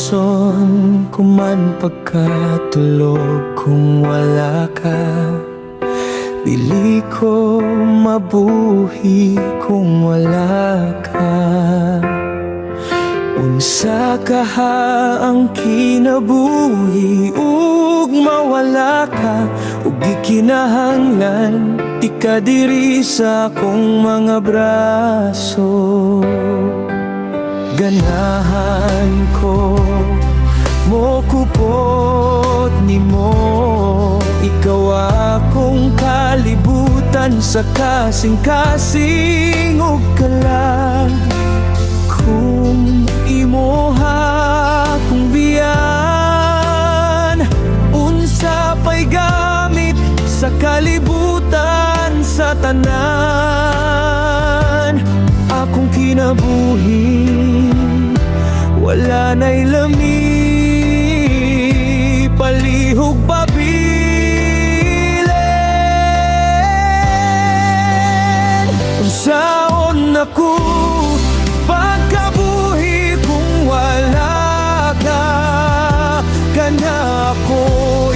rason kuman pagkatulog kung wala ka. Dili ko mabuhi kung wala ka. Unsa kaha ang kinabuhi ug mawala ka, ug gikinahanglan di ka diri sa akong mga braso. Ganahan ko mo kupot nimo, ikaw akong kalibutan sa kasing-kasing ug kalag. Kung imoha kung biyan, unsa pa'y gamit sa kalibutan sa tanan. Akong kinabuhi wala na'y lami, palihog pabilin. Unsaon ako pagkabuhi kung wala ka. Kana ako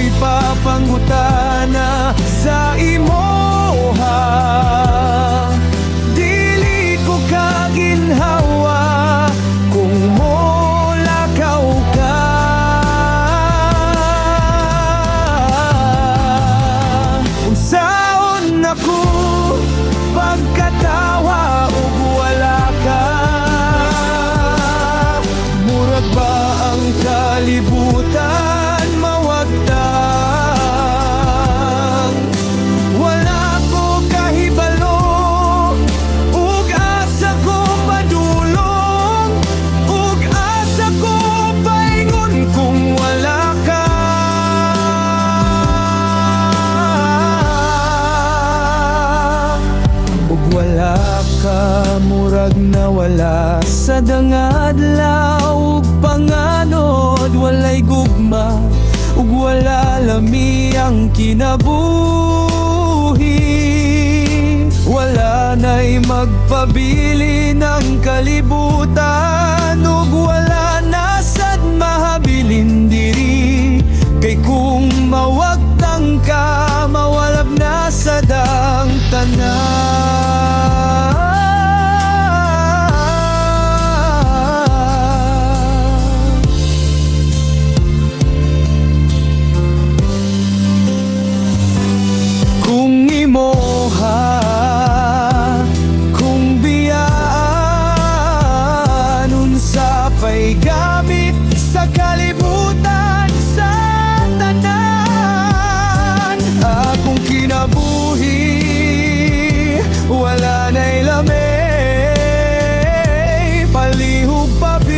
ipapanggutana sa imoha. Dili ko kaginhawa kung molakaw ka. Unsaon ako pagkatawa ug wala ka. Murag ba ang kalibutan mawagtang? Wala ko kahibalo ug asa ko padulong, ug asa ko paingon kung wala ka. Ug wala ka, murag nawala sa dangadlaw ug panganod. Walay gugma ug wala lami ang kinabuhi. Wala na'y magpabili ng kalibutan, ug wala na sad mahabilin diri. Kay kung mawagtang ka, mawalab na sad ang tanan. Kung imoha kung biyaan, unsa pa'y gamit sa kalibutan sa tanan. Akong kinabuhi wala na'y lami, palihog pabilin.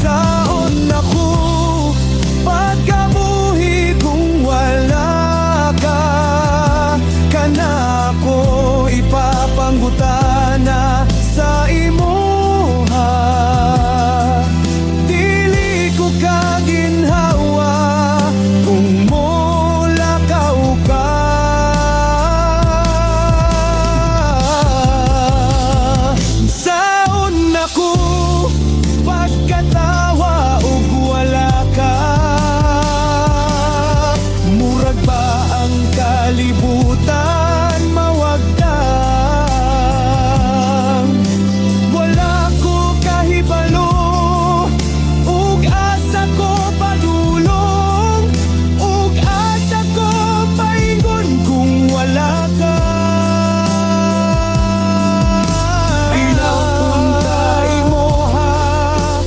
Saon ako pagkabuhi kung wala ka. Kana ako ipapanggutana sa imoha. Dili ko kaginhawa kung molakaw ka. Saon ako pagkatawa ug wala ka. Murag ba ang kalibutan mawagtang? Wala ko kahibalo ug asa ko padulong, ug asa ko paingon kung wala ka. Pinapunta imoha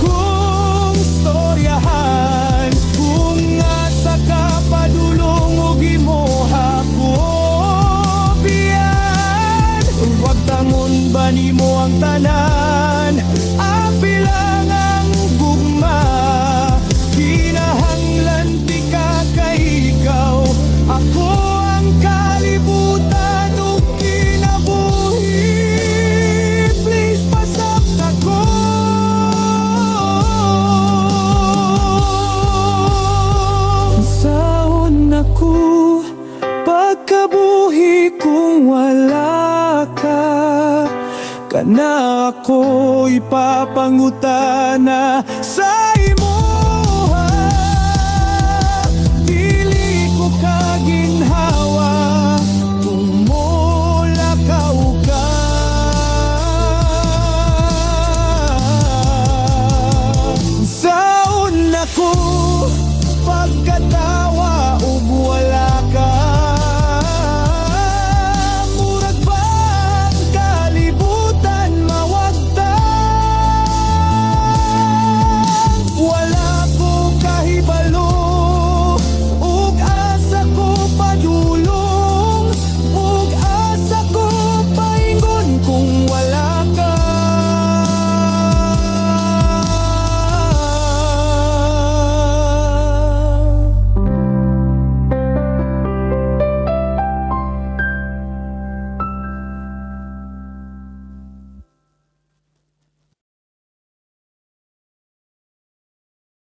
kung storyahan, kung asa ka padulong ug imoha ko biyan. Huwag tangon ba nimo ang tanan? Apilang ang gugma, kinahanglan di ka kay ikaw. Ako ang kalibutan ug kinabuhi. Please pasok ako. Saon ako pagkabuhi kung wala ka. ka na, ako'y papangutana sa